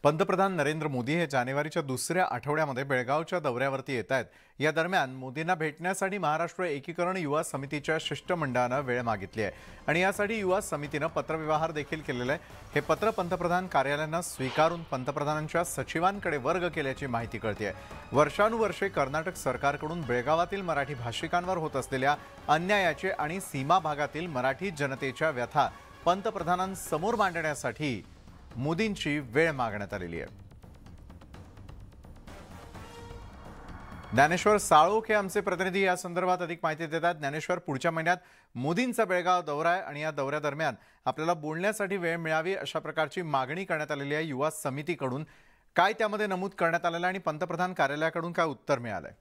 पंतप्रधान नरेंद्र मोदी हे जानेवारीच्या दुसऱ्या आठवड्यामध्ये बेळगावच्या दौऱ्यावरती येत आहेत। या दरम्यान मोदींना भेटण्यासाठी महाराष्ट्र एकीकरण युवा समितीच्या शिष्टमंडळानं वेळ मागितली आहे आणि यासाठी युवा समितीनं पत्रव्यवहार देखील केलेला आहे। हे पत्र पंतप्रधान कार्यालयानं स्वीकारून पंतप्रधानांच्या सचिवांकडे वर्ग केल्याची माहिती कळते आहे। वर्षानुवर्षे कर्नाटक सरकारकडून बेळगावातील मराठी भाषिकांवर होत असलेल्या अन्यायाचे आणि सीमा भागातील मराठी जनतेच्या व्यथा पंतप्रधानांसमोर मांडण्यासाठी मोदींची वेळ मागण्यात आलेली आहे। ज्ञानेश्वर साळोख हे आमचे प्रतिनिधी या संदर्भात अधिक माहिती देतात। ज्ञानेश्वर, पुढच्या महिन्यात मोदींचा बेळगाव दौरा आहे आणि या दौऱ्यादरम्यान आपल्याला बोलण्यासाठी वेळ मिळावी अशा प्रकारची मागणी करण्यात आलेली आहे युवा समितीकडून। काय त्यामध्ये नमूद करण्यात आलेलं आणि पंतप्रधान कार्यालयाकडून काय उत्तर मिळालंय?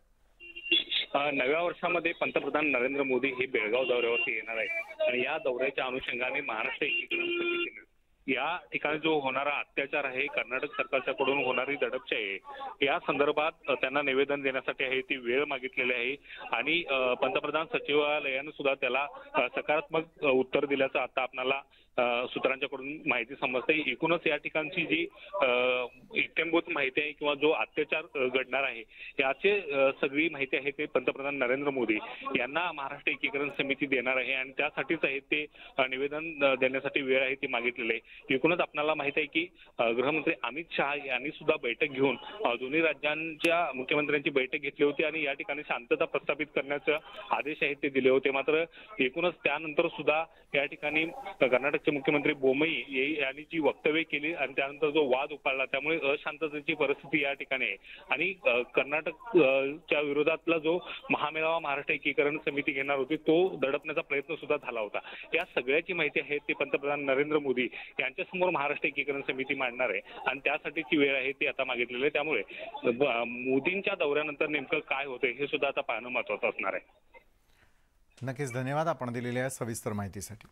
नव्या वर्षामध्ये पंतप्रधान नरेंद्र मोदी हे बेळगाव दौऱ्यावरती येणार आहेत आणि या दौऱ्याच्या अनुषंगाने महाराष्ट्र एकीकरण समितीने या ठिकाणी जो होणारा अत्याचार आहे, कर्नाटक सरकारच्याकडून होणारी दडपशाही या संदर्भात त्यांना निवेदन देण्यासाठी आहे ती वेळ मागितलेली आहे आणि पंतप्रधान सचिवालयाने सुद्धा त्याला सकारात्मक उत्तर दिल्याचं आता आपल्याला सूत्रांच्याकडून माहिती समजते। एकूणच या ठिकाणची जी इत्थंभूत माहिती आहे किंवा जो अत्याचार घडणार आहे याची सगळी माहिती आहे ते पंतप्रधान नरेंद्र मोदी यांना महाराष्ट्र एकीकरण समिती देणार आहे आणि त्यासाठीच आहे ते निवेदन देण्यासाठी वेळ आहे ती मागितलेली आहे। एकूणच आपल्याला माहिती आहे की गृहमंत्री अमित शहा यांनी सुद्धा बैठक घेऊन दोन्ही राज्यांच्या मुख्यमंत्र्यांची बैठक घेतली होती आणि या ठिकाणी शांतता प्रस्थापित करण्याचे आदेश आहेत ते दिले होते। मात्र एकूणच त्यानंतर सुद्धा या ठिकाणी कर्नाटकचे मुख्यमंत्री बोम्मई यांनी जी वक्तव्य केली आणि त्यानंतर जो वाद उफाळला त्यामुळे अशांततेची परिस्थिती या ठिकाणी आहे आणि कर्नाटकच्या विरोधातला जो महामेळावा महाराष्ट्र एकीकरण समिती घेणार होती तो दडपण्याचा प्रयत्न सुद्धा झाला होता। या सगळ्याची माहिती आहे ती पंतप्रधान नरेंद्र मोदी यांच्यासमोर महाराष्ट्र एकीकरण समिती मांडणार आहे आणि त्यासाठीची वेळ आहे ती आता मागितलेली आहे। त्यामुळे मोदींच्या दौऱ्यानंतर नेमकं काय होतंय हे सुद्धा आता पाहणं महत्त्वाचं असणार आहे। नक्कीच धन्यवाद आपण दिलेल्या सविस्तर माहितीसाठी।